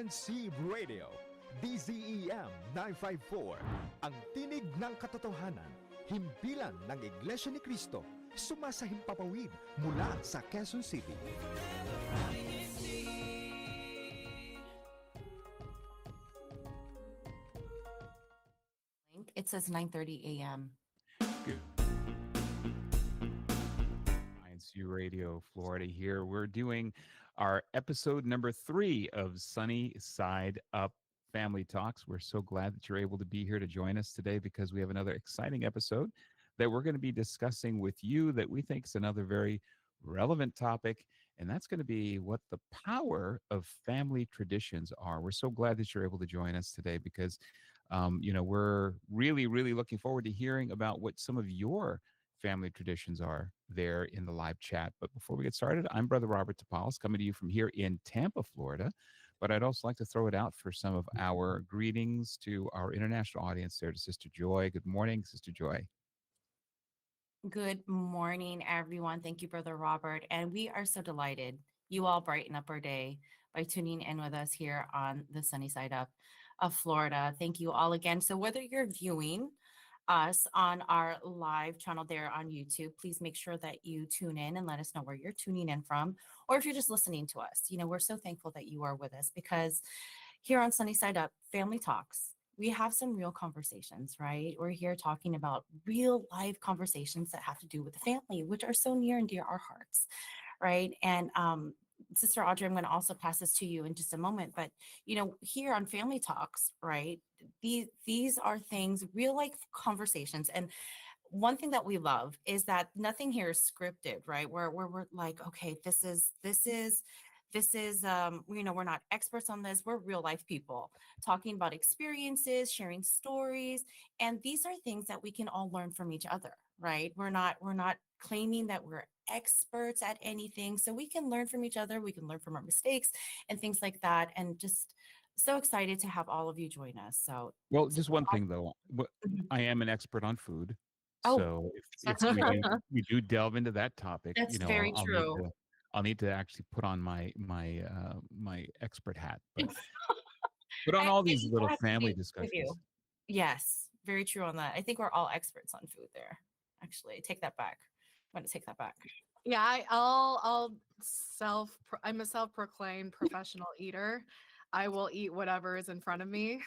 CEBRadio, DZEM 954, ang tinig ng katotohanan, himpilan ng Iglesia ni Cristo, sumasahimpapawid mula sa Quezon City. It says 9:30 a.m. Good. INCRadio, Florida here. We're doing our episode number 3 of Sunny Side Up Family Talks. We're so glad that you're able to be here to join us today because we have another exciting episode that we're going to be discussing with you that we think is another very relevant topic, and that's going to be what the power of family traditions are. We're so glad that you're able to join us today because, we're really, really looking forward to hearing about what some of your family traditions are there in the live chat. But before we get started, I'm Brother Robert Tapalis coming to you from here in Tampa, Florida. But I'd also like to throw it out for some of our greetings to our international audience there, to Sister Joy. Good morning, Sister Joy. Good morning, everyone. Thank you, Brother Robert. And we are so delighted you all brighten up our day by tuning in with us here on the sunny side up of Florida. Thank you all again. So whether you're viewing us on our live channel there on YouTube, please make sure that you tune in and let us know where you're tuning in from. Or if you're just listening to us, we're so thankful that you are with us because here on Sunny Side Up Family Talks, we have some real conversations, right? We're here talking about real life conversations that have to do with the family, which are so near and dear our hearts, right? And Sister Audrey, I'm going to also pass this to you in just a moment, but here on Family Talks, right? These are things, real life conversations. And one thing that we love is that nothing here is scripted, right? Where we're like, okay, this is we're not experts on this. We're real life people talking about experiences, sharing stories. And these are things that we can all learn from each other, right? We're not claiming that we're experts at anything. So we can learn from each other. We can learn from our mistakes and things like that. And just so excited to have all of you join us. Just one thing though, I am an expert on food. Oh, so if we do delve into that topic, that's very true. I'll need to actually put on my expert hat, but on all these little family discussions. Yes, very true on that. I think we're all experts on food there. Actually, take that back. I'm going to take that back. Yeah, I'm a self-proclaimed professional eater. I will eat whatever is in front of me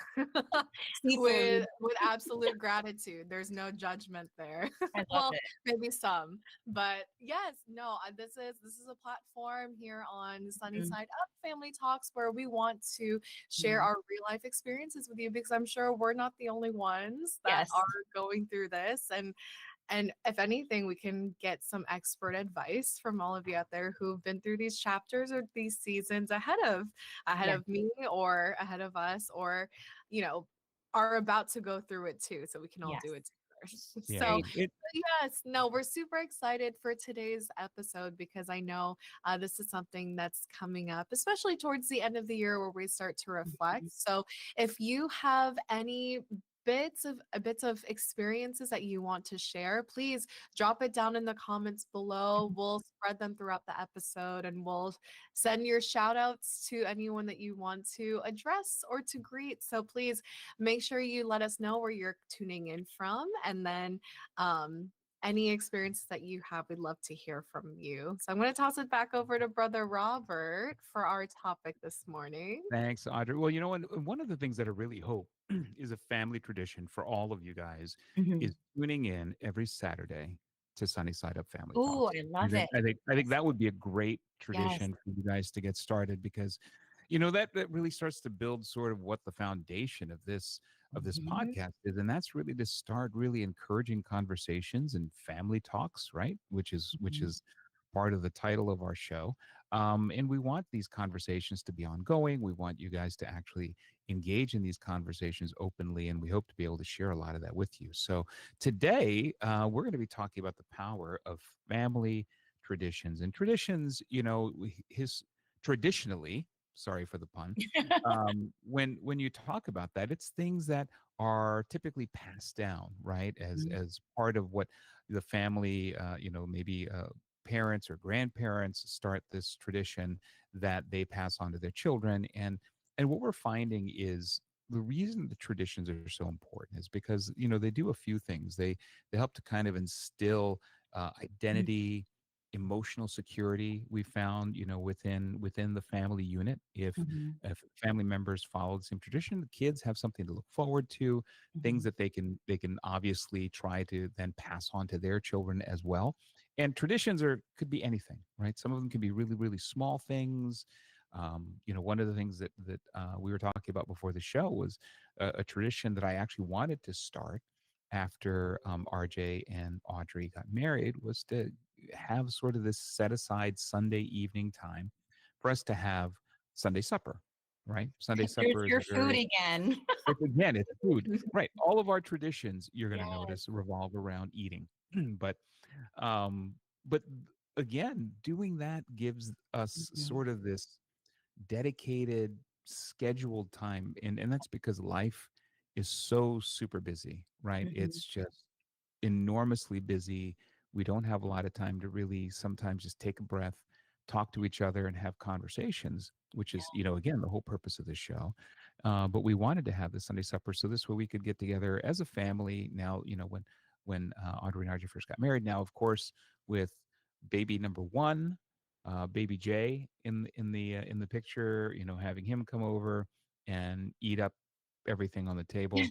with absolute gratitude. There's no judgment there. I love it. Maybe some, but yes, no. This is a platform here on Sunny Side Up Family Talks where we want to share our real life experiences with you because I'm sure we're not the only ones that are going through this. And if anything, we can get some expert advice from all of you out there who've been through these chapters or these seasons ahead of me or ahead of us, or are about to go through it too, so we can all do it together. We're super excited for today's episode because I know this is something that's coming up, especially towards the end of the year where we start to reflect. So if you have any bits of experiences that you want to share, please drop it down in the comments below. We'll spread them throughout the episode and we'll send your shout outs to anyone that you want to address or to greet. So please make sure you let us know where you're tuning in from, and then any experiences that you have, we'd love to hear from you. So I'm going to toss it back over to Brother Robert for our topic this morning. Thanks, Audrey. Well, one of the things that I really hope is a family tradition for all of you guys is tuning in every Saturday to Sunny Side Up Family Talks. I love it. I think that would be a great tradition for you guys to get started because that really starts to build sort of what the foundation of this podcast is, and that's really to start really encouraging conversations and family talks, right? Which is part of the title of our show. And we want these conversations to be ongoing. We want you guys to actually engage in these conversations openly, and we hope to be able to share a lot of that with you. So today, we're going to be talking about the power of family traditions. And traditions, traditionally, sorry for the pun, when you talk about that, it's things that are typically passed down, right? As part of what the family, maybe parents or grandparents start this tradition that they pass on to their children. And And what we're finding is the reason the traditions are so important is because, they do a few things. They help to kind of instill identity, emotional security. We found, within the family unit, Mhm. if family members follow the same tradition, the kids have something to look forward to, things Mhm. that they can obviously try to then pass on to their children as well. And traditions could be anything, right? Some of them can be really, really small things. One of the things that we were talking about before the show was a tradition that I actually wanted to start after RJ and Audrey got married, was to have sort of this set aside Sunday evening time for us to have Sunday supper, right? Sunday There's supper is your a food very, again. it's food, right? All of our traditions, you're going to Yes. notice, revolve around eating. but um, but again, doing that gives us Mhm. sort of this dedicated, scheduled time, and that's because life is so super busy, right? Mhm. It's just enormously busy. We don't have a lot of time to really sometimes just take a breath, talk to each other, and have conversations, which is, again, the whole purpose of this show. But we wanted to have the Sunday supper so this way we could get together as a family. Now, when Audrey and RJ first got married, now of course with baby number one, baby Jay in the picture, having him come over and eat up everything on the table,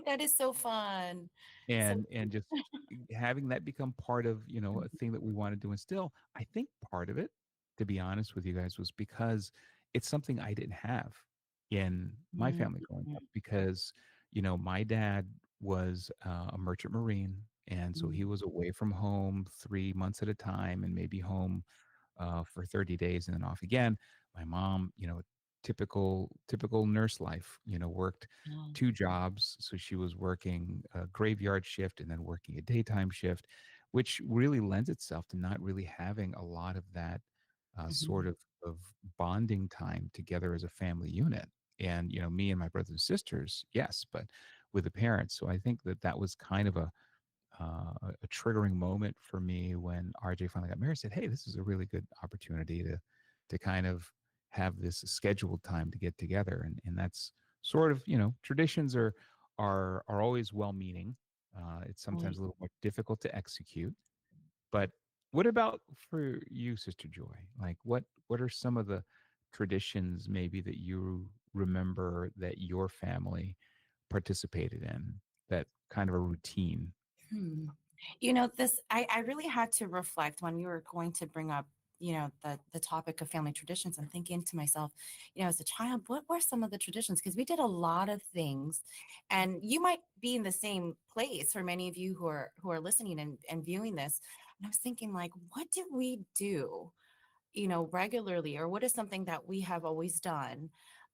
That is so fun. So and just having that become part of a thing that we wanted to instill. I think part of it, to be honest with you guys, was because it's something I didn't have in my Mhm. family growing up, because my dad was a merchant marine, and so Mhm. he was away from home 3 months at a time and maybe home for 30 days and then off again. My mom, typical nurse life, worked Yeah. 2 jobs. So she was working a graveyard shift and then working a daytime shift, which really lends itself to not really having a lot of that sort Mhm. of bonding time together as a family unit. And, me and my brothers and sisters, yes, but with the parents. So I think that was kind of a triggering moment for me when RJ finally got married. Said, "Hey, this is a really good opportunity to kind of have this scheduled time to get together." And that's sort of, traditions are always well-meaning. It's sometimes Right. a little more difficult to execute. But what about for you, Sister Joy? Like, what are some of the traditions maybe that you remember that your family participated in, that kind of a routine? Hmm. I really had to reflect when you were going to bring up, the topic of family traditions. I'm thinking to myself, as a child, what were some of the traditions? Because we did a lot of things, and you might be in the same place for many of you who are listening and viewing this. And I was thinking, like, what did we do, regularly, or what is something that we have always done,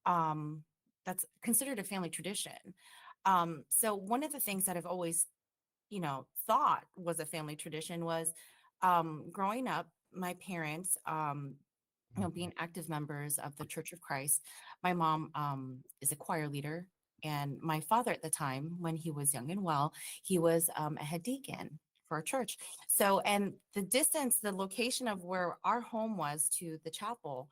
um, that's considered a family tradition? So one of the things that I've always thought was a family tradition was growing up, my parents, being active members of the Church of Christ. My mom is a choir leader, and my father at the time, when he was young and well, he was a head deacon for our church. So, and the distance, the location of where our home was to the chapel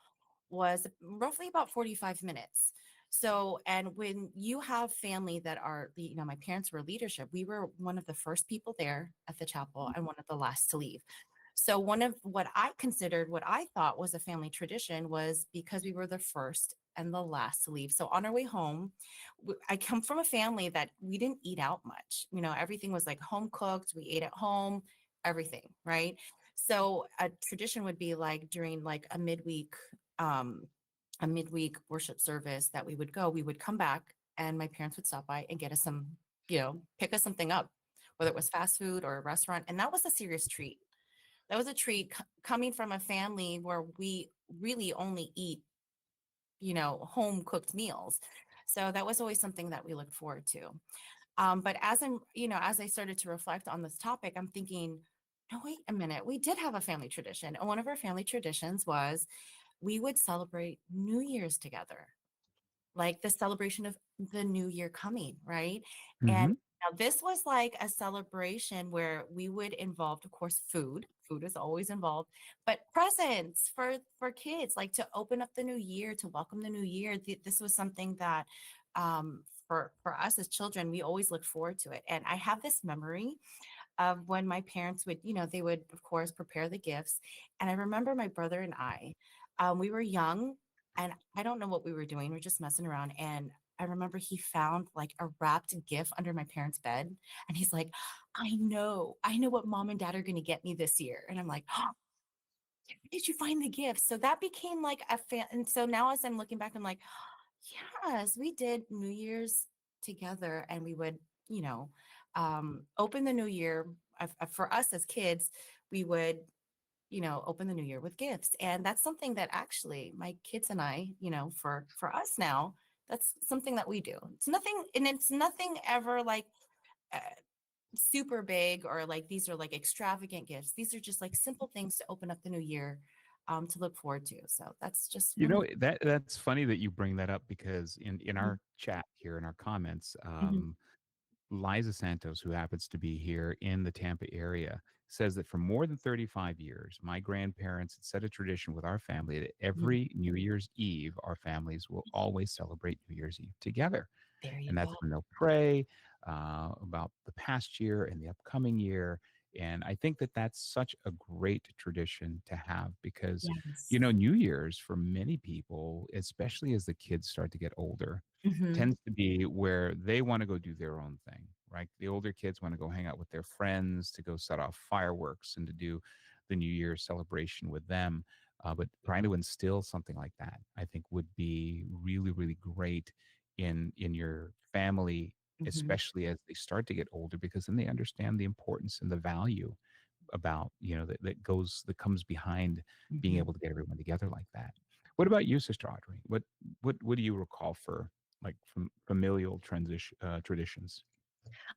was roughly about 45 minutes. So, and when you have family that are, my parents were leadership, we were one of the first people there at the chapel and one of the last to leave. So, one of what I considered, what I thought was a family tradition, was because we were the first and the last to leave. So, on our way home, I come from a family that we didn't eat out much. Everything was like home cooked. We ate at home, everything, right? So, a tradition would be like during like um, a midweek worship service that we would come back and my parents would stop by and get us some, pick us something up, whether it was fast food or a restaurant. And that was a serious treat. That was a treat coming from a family where we really only eat, home cooked meals. So that was always something that we looked forward to. But as I started to reflect on this topic, I'm thinking, no, wait a minute. We did have a family tradition. And one of our family traditions was we would celebrate New Year's together, like the celebration of the new year coming, right? And Mhm. Now, this was like a celebration where we would involve, of course, food. Food is always involved, but presents for kids, like to open up the new year, to welcome the new year. This was something that, for us as children, we always looked forward to it. And I have this memory of when my parents would, they would, of course, prepare the gifts. And I remember my brother and I, we were young, and I don't know what we were doing. We are just messing around. And I remember he found like a wrapped gift under my parents' bed. And he's like, I know what mom and dad are going to get me this year. And I'm like, oh, where did you find the gift? So that became like a fan. And so now as I'm looking back, I'm like, yes, we did New Year's together, and we would, you know, open the new year. For us as kids, we would, open the new year with gifts. And that's something that actually my kids and I, for us now, that's something that we do. It's nothing ever like uh, super big, or like these are like extravagant gifts. These are just like simple things to open up the new year, to look forward to. So that's just You know, that's funny that you bring that up, because in our chat here, in our comments, Mhm. Liza Santos, who happens to be here in the Tampa area, says that for more than 35 years, my grandparents had set a tradition with our family that Mhm. every New Year's Eve, our families will always celebrate New Year's Eve together. There you And that's go. when they'll pray about the past year and the upcoming year. And I think that that's such a great tradition to have, because, Yes. New Year's for many people, especially as the kids start to get older, Mhm. tends to be where they want to go do their own thing, right? The older kids want to go hang out with their friends, to go set off fireworks and to do the New Year's celebration with them. But trying to instill something like that, I think, would be really, really great in your family, Mhm. especially as they start to get older, because then they understand the importance and the value about, that comes behind being Mhm. able to get everyone together like that. What about you, Sister Audrey? What do you recall for, like, from familial transition traditions?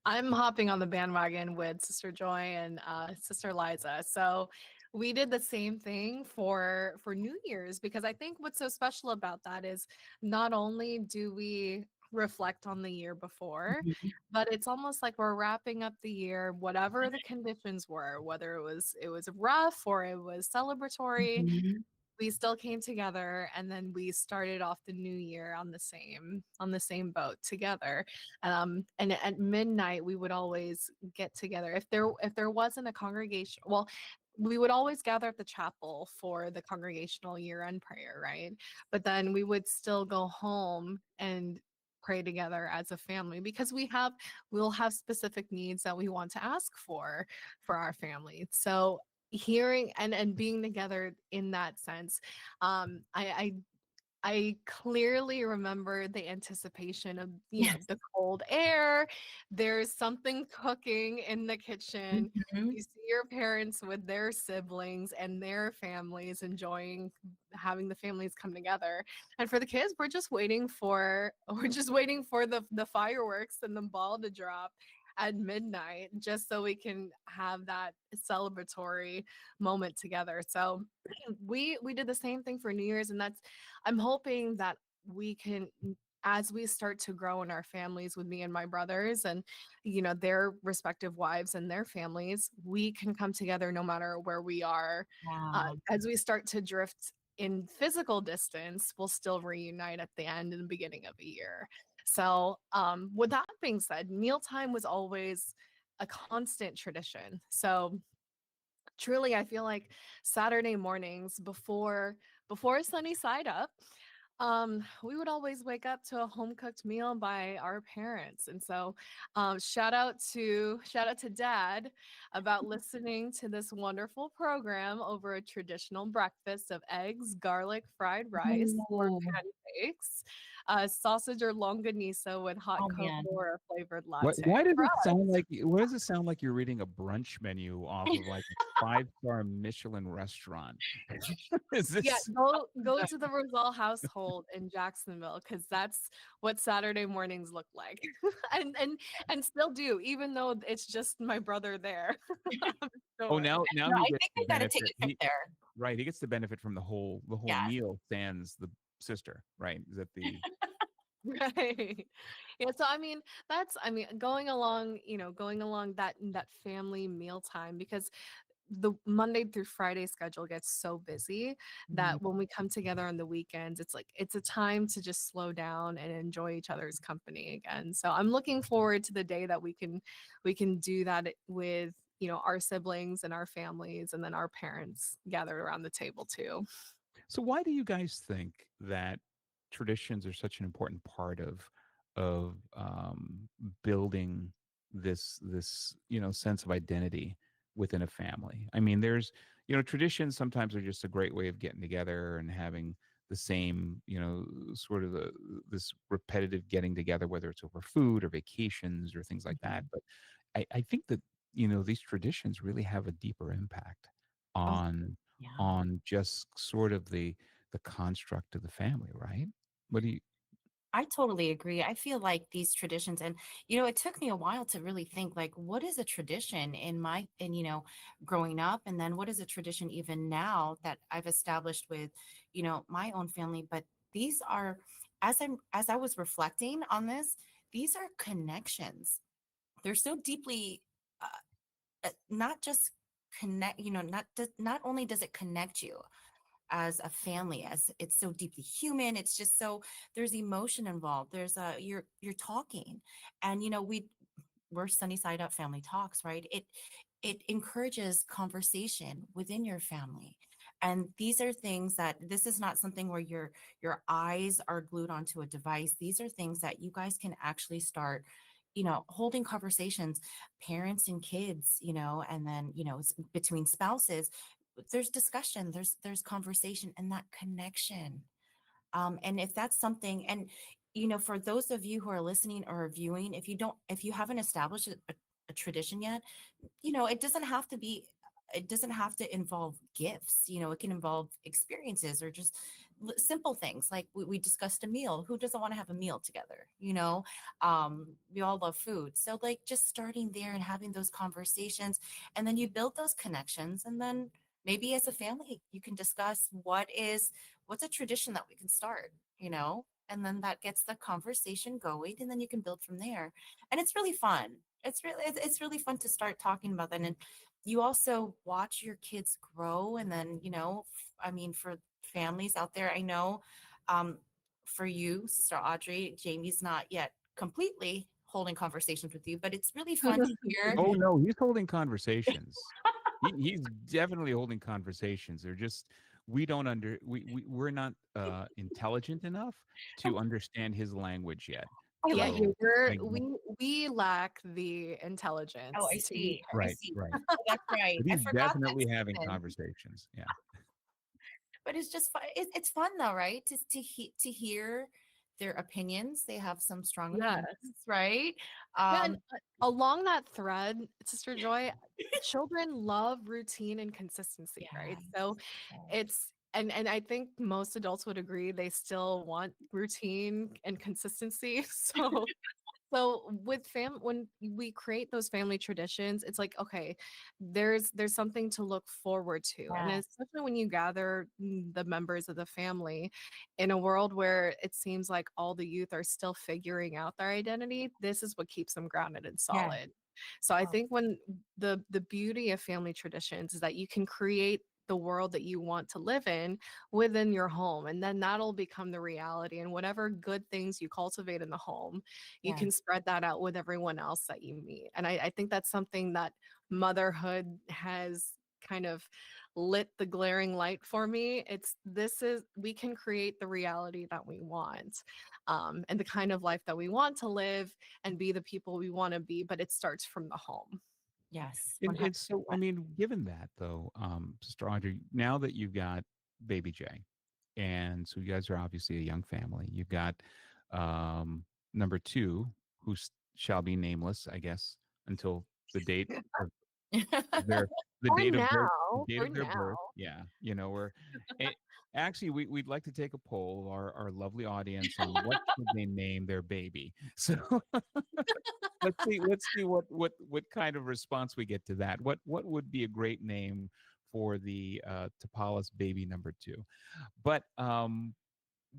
I'm hopping on the bandwagon with Sister Joy and Sister Liza. So we did the same thing for New Year's, because I think what's so special about that is not only do we reflect on the year before, Mhm. but it's almost like we're wrapping up the year, whatever the conditions were, whether it was rough or it was celebratory, Mhm. we still came together, and then we started off the new year on the same boat together. And at midnight we would always get together if there wasn't a congregation. Well, we would always gather at the chapel for the congregational year-end prayer, right? But then we would still go home and pray together as a family, because we'll have specific needs that we want to ask for our family. So hearing and being together in that sense, I clearly remember the anticipation of, Yes. the cold air. There's something cooking in the kitchen. Mhm. You see your parents with their siblings and their families enjoying having the families come together. And for the kids, we're just waiting for the fireworks and the ball to drop at midnight, just so we can have that celebratory moment together. So we did the same thing for New Year's, and I'm hoping that we can, as we start to grow in our families with me and my brothers, and their respective wives and their families, we can come together no matter where we are. Wow. As we start to drift in physical distance, we'll still reunite at the end and the beginning of a year. So with that being said, mealtime was always a constant tradition. So truly, I feel like Saturday mornings before sunny side up, we would always wake up to a home cooked meal by our parents. And so shout out to dad about listening to this wonderful program over a traditional breakfast of eggs, garlic, fried rice, or Ooh. pancakes, sausage or longanisa with hot Oh cocoa man. or a flavored What latte. why does For it sound us, like Why does it sound like you're reading a brunch menu off of, like, a five-star Michelin restaurant? Is yeah, this go to the Rosal household in Jacksonville, because that's what Saturday mornings look like, and still do, even though it's just my brother there. Oh, Sure. now No, he I gets think the I gotta take benefit. a trip there. Right, he gets the benefit from the whole Yes. meal, sans the sister, right? Is that the Right. Yeah, so I mean, going along, going along that family mealtime, because the Monday through Friday schedule gets so busy Mhm. that when we come together on the weekends, it's like it's a time to just slow down and enjoy each other's company again. So I'm looking forward to the day that we can do that with, our siblings and our families, and then our parents gathered around the table too. So why do you guys think that traditions are such an important part of building this sense of identity within a family? I mean, there's traditions sometimes are just a great way of getting together and having the same sort of this repetitive getting together, whether it's over food or vacations or things like that. Mhm. But I think that these traditions really have a deeper impact Oh, on yeah. just sort of the construct of the family, right? What do you? I totally agree. I feel like these traditions, and it took me a while to really think like, what is a tradition growing up, and then what is a tradition even now that I've established with, my own family. But these are, as I was reflecting on this, these are connections. They're so deeply, not just connect. Not only does it connect you as a family, as it's so deeply human, it's just so there's emotion involved, there's you're talking, and we're Sunny Side Up Family Talks, right? It encourages conversation within your family, and these are things that this is not something where your eyes are glued onto a device. These are things that you guys can actually start holding conversations, parents and kids, and then between spouses, there's discussion, there's conversation and that connection. And if that's something, and for those of you who are listening or viewing, if you haven't established a tradition yet, it doesn't have to involve gifts. It can involve experiences or just simple things like we discussed a meal. Who doesn't want to have a meal together? We all love food. So like just starting there and having those conversations, and then you build those connections, and then maybe as a family you can discuss what's a tradition that we can start, and then that gets the conversation going, and then you can build from there. And it's really fun. It's really fun to start talking about that. And you also watch your kids grow, and then I mean, for families out there, I know, um for you, Sister Audrey, Jamie's not yet completely holding conversations with you, but it's really fun to hear. Oh no, he's holding conversations. He's definitely holding conversations. They're just we're not intelligent enough to understand his language yet. I Yeah, like So I, we lack the Oh, I intelligence to be see. I right, see. right. Oh, that's right. But I he's forgot that definitely having season. conversations. Yeah. But it's just fun. It's fun though, right? To hear their opinions. They have some strong yes. opinions, right? Yeah, and Um, along that thread, Sister Joy, children love routine and consistency, right? yes. So Yes. it's and I think most adults would agree they still want routine and consistency. So with when we create those family traditions, it's like, okay, there's something to look forward to. And Yes. especially when you gather the members of the family in a world where it seems like all the youth are still figuring out their identity, this is what keeps them grounded and Yes. solid. So I Oh, think when the beauty of family traditions is that you can create the world that you want to live in within your home, and then that'll become the reality, and whatever good things you cultivate in the home, you yes. can spread that out with everyone else that you meet. And I think that's something that motherhood has kind of lit the glaring light for me. We can create the reality that we want, and the kind of life that we want to live, and be the people we want to be, but it starts from the home. Yes. And so, I 100%. mean, given that though, Sister Audrey, now that you've got baby Jay, and so you guys are obviously a young family, you've got um, number two, who shall be nameless, I guess, until the date of their For the now, date for of their now. birth. Yeah, we're it, actually we'd like to take a poll of our lovely audience on what should they name their baby. So let's see what kind of response we get to that. What would be a great name for the Tapala's baby number two? But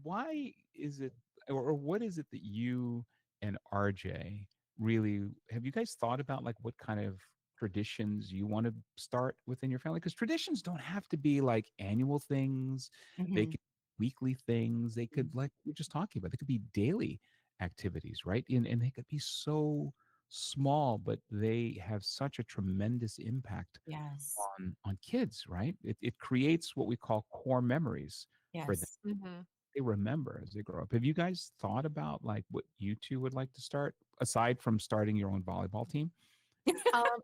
why is it? or what is it that you and RJ really have you guys thought about, like what kind of traditions you want to start within your family? Because traditions don't have to be like annual things. They Mhm. could be weekly things. They could, like we're just talking about, they could be daily activities, right? And they could be so small, but they have such a tremendous impact Yes. on kids, right? It creates what we call core memories for them. Yes. Mhm. They remember as they grow up. Have you guys thought about like what you two would like to start aside from starting your own volleyball team?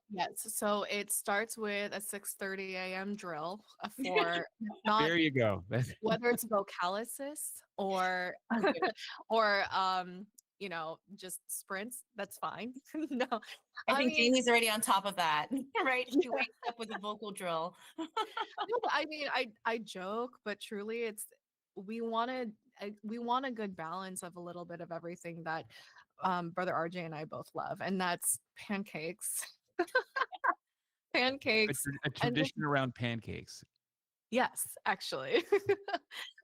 Yes. So it starts with a 6:30 a.m. drill for not There you go. That's whether it's vocalysis or Okay. or just sprints. That's fine. No, I I think mean, Jamie's already on top of that, right? She wakes up with a vocal drill. no, I mean, I joke, but truly, it's we want a good balance of a little bit of everything that brother RJ and I both love, and that's pancakes, a, pancakes, a and just tradition around pancakes. yes, actually.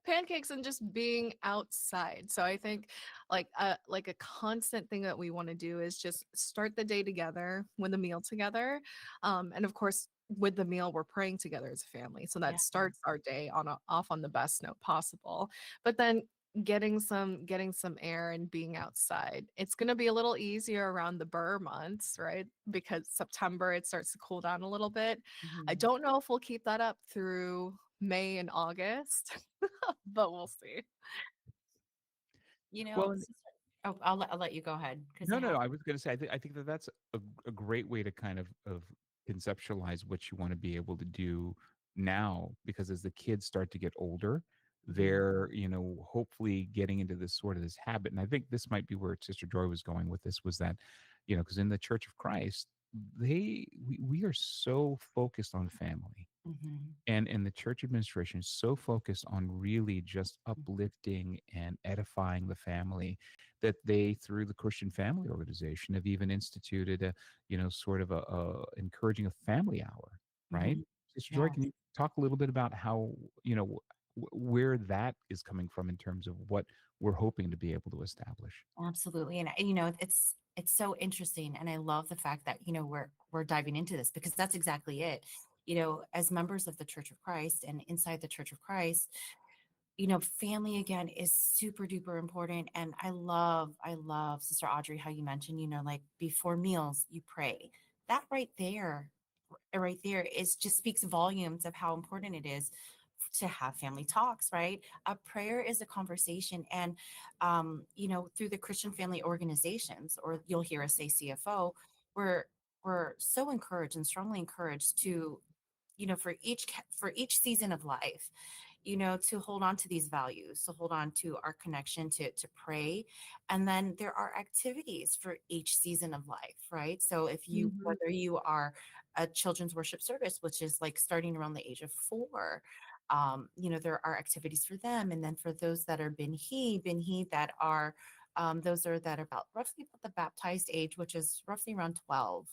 Pancakes and just being outside. So I think like a constant thing that we want to do is just start the day together with a meal together. And of course with the meal we're praying together as a family. So Yeah, that starts our day off on the best note possible. But then getting some air and being outside. It's going to be a little easier around the Burr months, right? Because September it starts to cool down a little bit. I Mhm. don't know if we'll keep that up through May and August, but we'll see. Well, and Oh, I'll let you go ahead because I no, no, have. no. I was going to say, I think that that's a great way to kind of conceptualize what you want to be able to do now, because as the kids start to get older, Mhm. they're, hopefully getting into this sort of this habit. And I think this might be where Sister Joy was going with this, was that, because in the Church of Christ, we are so focused on family. Mhm. And the church administration is so focused on really just uplifting and edifying the family that they, through the Christian Family Organization, have even instituted sort of a encouraging a family hour, right? Mhm. Sister Joy, Yes, can you talk a little bit about how, where that is coming from in terms of what we're hoping to be able to establish? absolutely. And it's so interesting, and I love the fact that we're diving into this because that's exactly it. As members of the Church of Christ and inside the Church of Christ, family again is super duper important. And I love Sister Audrey, how you mentioned, like before meals, you pray. That right there is just speaks volumes of how important it is to have family talks, right? A prayer is a conversation. And, through the Christian family organizations, or you'll hear us say CFO, we're, we're so encouraged and strongly encouraged to, for each season of life, to hold on to these values, to hold on to our connection, to pray. And then there are activities for each season of life, right? So Mhm. whether you are a children's worship service, which is like starting around the age of 4, there are activities for them. And then for those that are binhi that are, those are that are about roughly about the baptized age, which is roughly around 12.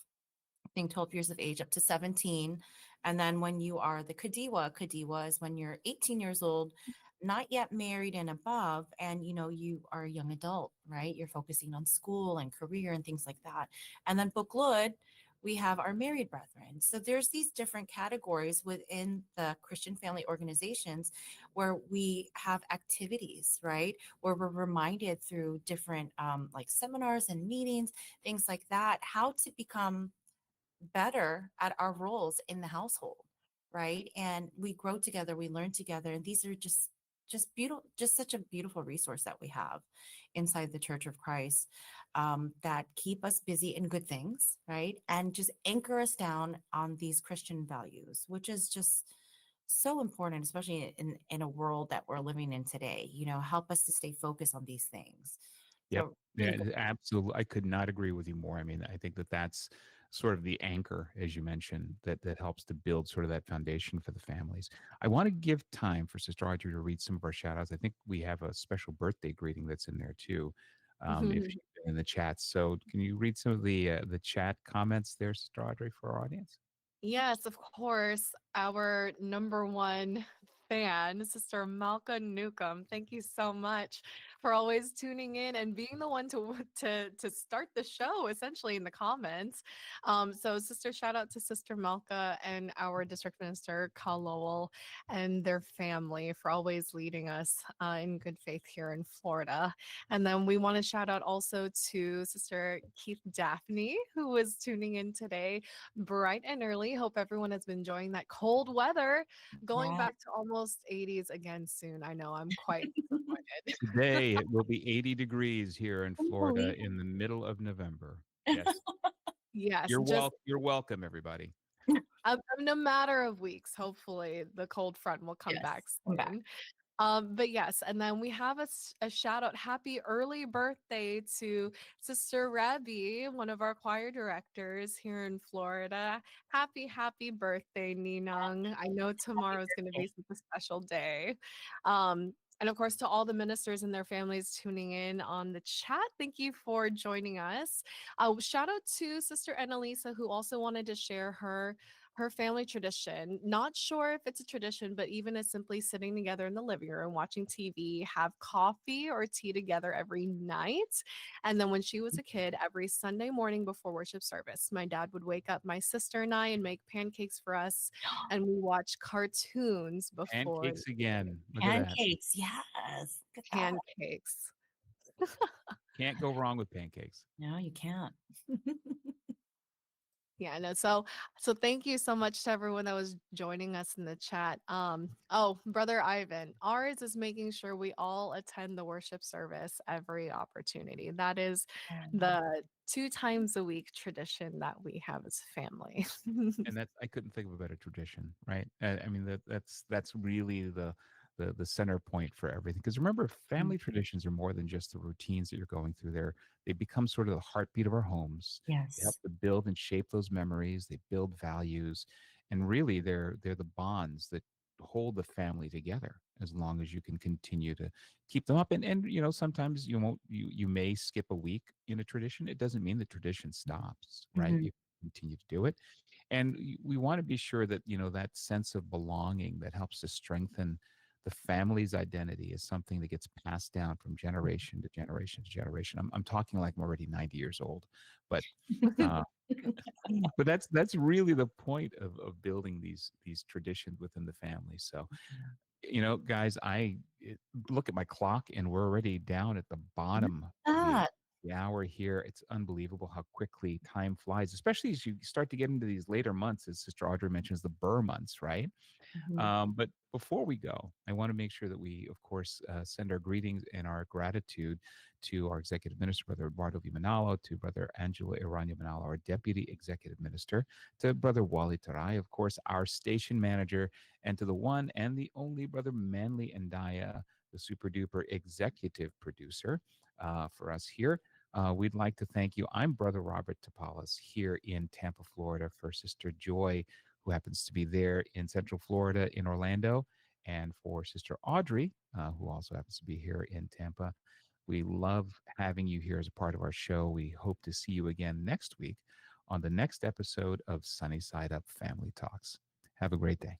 I think 12 years of age up to 17. And then when you are the Kadiwa is when you're 18 years old, not yet married and above, and you are a young adult, right? You're focusing on school and career and things like that. And then Buklud, we have our married brethren. So there's these different categories within the Christian family organizations where we have activities, right? Where we're reminded through different like seminars and meetings, things like that, how to become better at our roles in the household, right? And we grow together, we learn together, and these are just beautiful, just such a beautiful resource that we have inside the Church of Christ, that keep us busy in good things, right? And just anchor us down on these Christian values, which is just so important, especially in a world that we're living in today. Help us to stay focused on these things. Yep. So Yeah, really good. absolutely. I could not agree with you more. I mean, I think that that's sort of the anchor, as you mentioned, that helps to build sort of that foundation for the families. I want to give time for Sister Audrey to read some of our shout outs. I think we have a special birthday greeting that's in there too, if she's been in the chat. So can you read some of the chat comments there, Sister Audrey, for our audience? Yes, of course. Our number one fan, Sister Malka Newcomb. Thank you so much for always tuning in and being the one to start the show essentially in the comments. So sister, shout out to Sister Malka and our district minister Carl Lowell and their family for always leading us in good faith here in Florida. And then we want to shout out also to Sister Keith Daphne, who was tuning in today bright and early. Hope everyone has been enjoying that cold weather, going Yeah. back to almost 80s again soon. I know, I'm quite disappointed. Today it will be 80 degrees here in Florida in the middle of November. Yes. Yes, You're welcome, everybody. in a matter of weeks, hopefully the cold front will come Yes, back come back. soon. But yes, and then we have a shout out, happy early birthday to Sister Rebby, one of our choir directors here in Florida. Happy birthday, Ninang. I know tomorrow is going to be such a special day. And of course, to all the ministers and their families tuning in on the chat, thank you for joining us. Shout out to Sister Annalisa, who also wanted to share her family tradition. Not sure if it's a tradition, but even as simply sitting together in the living room, watching TV, have coffee or tea together every night. And then when she was a kid, every Sunday morning before worship service, my dad would wake up my sister and I and make pancakes for us. And we watch cartoons before. Pancakes again. Look at that. Pancakes, yes. Look at that. Pancakes. Can't go wrong with pancakes. No, you can't. Yeah, no. So thank you so much to everyone that was joining us in the chat. Oh, Brother Ivan, ours is making sure we all attend the worship service every opportunity. That is the 2 times a week tradition that we have as a family. And I couldn't think of a better tradition, right? I mean, that's really the center point for everything. Because remember, family traditions are more than just the routines that you're going through there. They become sort of the heartbeat of our homes. They help Yes. to build and shape those memories. They build values, and really, they're the bonds that hold the family together. As long as you can continue to keep them up, and sometimes you may skip a week in a tradition. It doesn't mean the tradition stops, right? Mhm. You continue to do it, and we want to be sure that that sense of belonging that helps to strengthen the family's identity is something that gets passed down from generation to generation to generation. I'm talking like I'm already 90 years old, but uh, but that's really the point of building these traditions within the family. So, guys, look at my clock and we're already down at the bottom of the hour here. It's unbelievable how quickly time flies, especially as you start to get into these later months, as Sister Audrey mentions, the Burr months, right? But before we go, I want to make sure that we, of course, send our greetings and our gratitude to our Executive Minister, Brother Eduardo V. Manalo, to Brother Angelo Irania Manalo, our Deputy Executive Minister, to Brother Wally Taray, of course, our station manager, and to the one and the only Brother Manly Andaya, the super duper executive producer for us here. We'd like to thank you. I'm Brother Robert Tapalas here in Tampa, Florida, for Sister Joy, who happens to be there in Central Florida in Orlando, and for Sister Audrey, who also happens to be here in Tampa. We love having you here as a part of our show. We hope to see you again next week on the next episode of Sunny Side Up Family Talks. Have a great day.